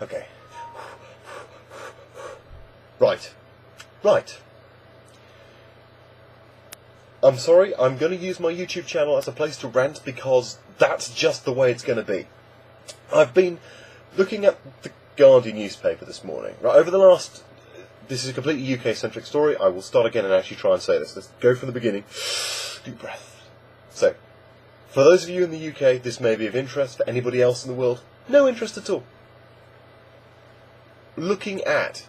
Okay. Right. I'm sorry, I'm going to use my YouTube channel as a place to rant because that's just the way it's going to be. I've been looking at the Guardian newspaper this morning. Right, over the last... This is a completely UK-centric story. I will start again and actually try and say this. Let's go from the beginning. Deep breath. So, for those of you in the UK, this may be of interest. For anybody else in the world, no interest at all. Looking at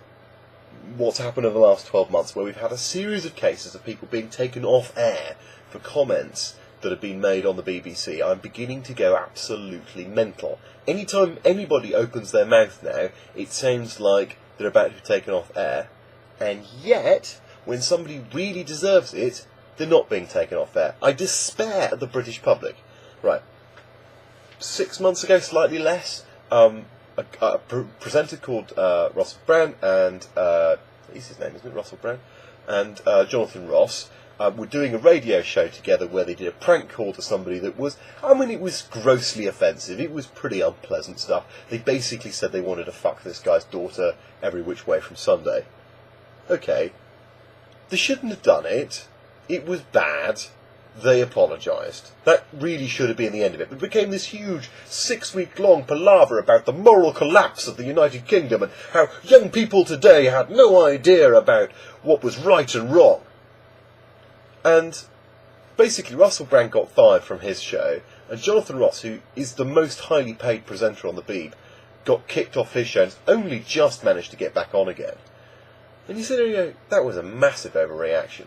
what's happened over the last 12 months, where we've had a series of cases of people being taken off air for comments that have been made on the BBC, I'm beginning to go absolutely mental. Anytime anybody opens their mouth now, it sounds like they're about to be taken off air, and yet, when somebody really deserves it, they're not being taken off air. I despair at the British public. Right. 6 months ago, slightly less, a presenter called Russell Brand and is his name, isn't it, Russell Brand, and Jonathan Ross were doing a radio show together where they did a prank call to somebody that was, I mean, it was grossly offensive. It was pretty unpleasant stuff. They basically said they wanted to fuck this guy's daughter every which way from Sunday. Okay, they shouldn't have done it. It was bad. They apologised. That really should have been the end of it. But it became this huge 6-week-long palaver about the moral collapse of the United Kingdom and how young people today had no idea about what was right and wrong. And basically Russell Brand got fired from his show, and Jonathan Ross, who is the most highly paid presenter on the Beeb, got kicked off his show and only just managed to get back on again. And you said, that was a massive overreaction.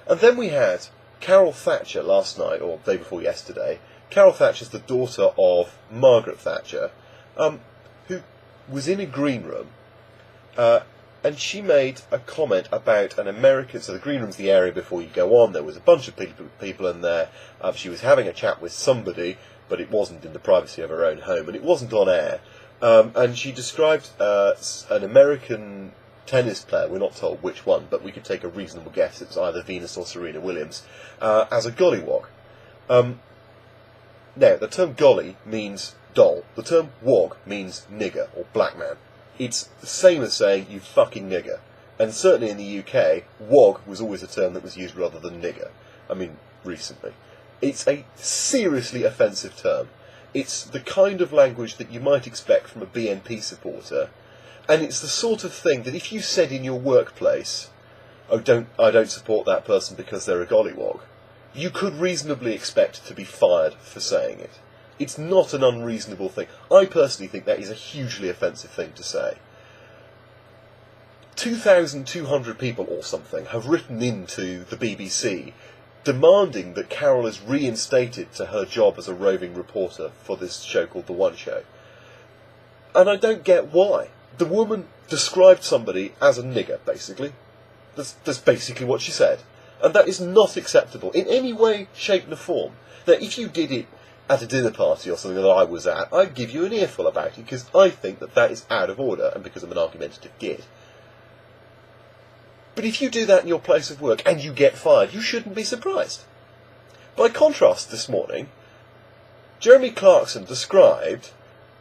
And then we had Carol Thatcher last night, or day before yesterday. Carol Thatcher's the daughter of Margaret Thatcher, who was in a green room, and she made a comment about an American... So the green room's the area before you go on. There was a bunch of people in there. She was having a chat with somebody, but it wasn't in the privacy of her own home, and it wasn't on air. And she described an American tennis player, we're not told which one, but we could take a reasonable guess, it's either Venus or Serena Williams, as a gollywog. Now, the term golly means doll. The term wog means nigger, or black man. It's the same as saying, you fucking nigger. And certainly in the UK, wog was always a term that was used rather than nigger. I mean, recently. It's a seriously offensive term. It's the kind of language that you might expect from a BNP supporter. And it's the sort of thing that if you said in your workplace, I don't support that person because they're a gollywog, you could reasonably expect to be fired for saying it. It's not an unreasonable thing. I personally think that is a hugely offensive thing to say. 2,200 people or something have written into the BBC demanding that Carol is reinstated to her job as a roving reporter for this show called The One Show. And I don't get why. The woman described somebody as a nigger, basically. That's basically what she said. And that is not acceptable in any way, shape, or form. Now, if you did it at a dinner party or something that I was at, I'd give you an earful about it, because I think that that is out of order, and because I'm an argumentative git. But if you do that in your place of work and you get fired, you shouldn't be surprised. By contrast, this morning, Jeremy Clarkson described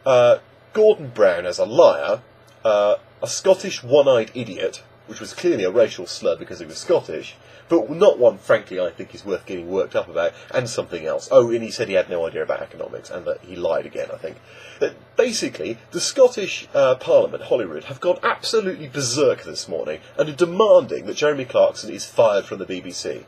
Gordon Brown as a liar, a Scottish one-eyed idiot, which was clearly a racial slur because he was Scottish, but not one, frankly, I think is worth getting worked up about, and something else. Oh, and he said he had no idea about economics, and that he lied again, I think. Basically, the Scottish Parliament, Holyrood, have gone absolutely berserk this morning, and are demanding that Jeremy Clarkson is fired from the BBC.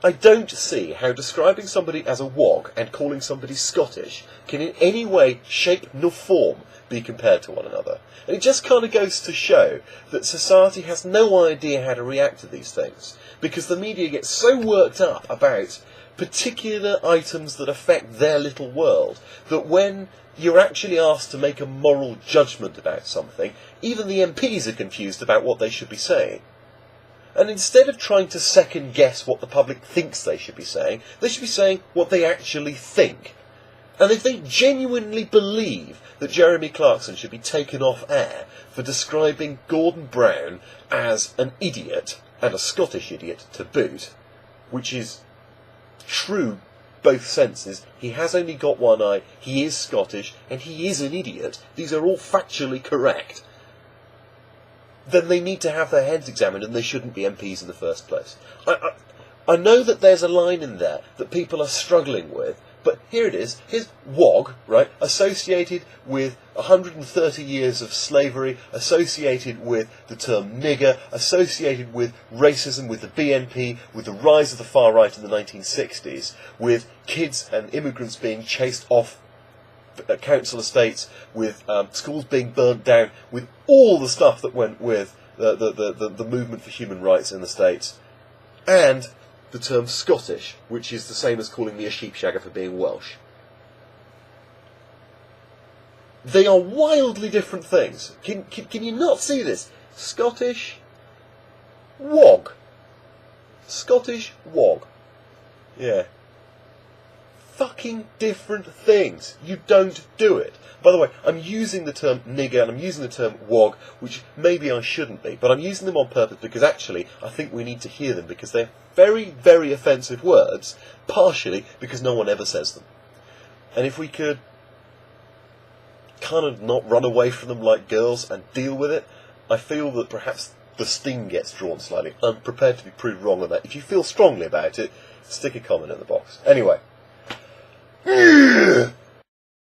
I don't see how describing somebody as a wog and calling somebody Scottish can in any way, shape, nor form be compared to one another. And it just kind of goes to show that society has no idea how to react to these things, because the media gets so worked up about particular items that affect their little world that when you're actually asked to make a moral judgment about something, even the MPs are confused about what they should be saying. And instead of trying to second-guess what the public thinks they should be saying what they actually think. And if they genuinely believe that Jeremy Clarkson should be taken off air for describing Gordon Brown as an idiot, and a Scottish idiot to boot, which is true both senses. He has only got one eye, he is Scottish, and he is an idiot. These are all factually correct. Then they need to have their heads examined and they shouldn't be MPs in the first place. I know that there's a line in there that people are struggling with, but here it is. Here's WOG, right, associated with 130 years of slavery, associated with the term nigger, associated with racism, with the BNP, with the rise of the far right in the 1960s, with kids and immigrants being chased off council estates, with schools being burnt down, with all the stuff that went with the movement for human rights in the States, and the term Scottish, which is the same as calling me a sheepshagger for being Welsh. They are wildly different things. Can you not see this? Scottish WOG. Scottish WOG. Yeah. Fucking different things. You don't do it. By the way, I'm using the term nigger and I'm using the term WOG, which maybe I shouldn't be, but I'm using them on purpose because actually I think we need to hear them because they're very, very offensive words, partially because no one ever says them. And if we could kind of not run away from them like girls and deal with it, I feel that perhaps the sting gets drawn slightly. I'm prepared to be proved wrong on that. If you feel strongly about it, stick a comment in the box. Anyway.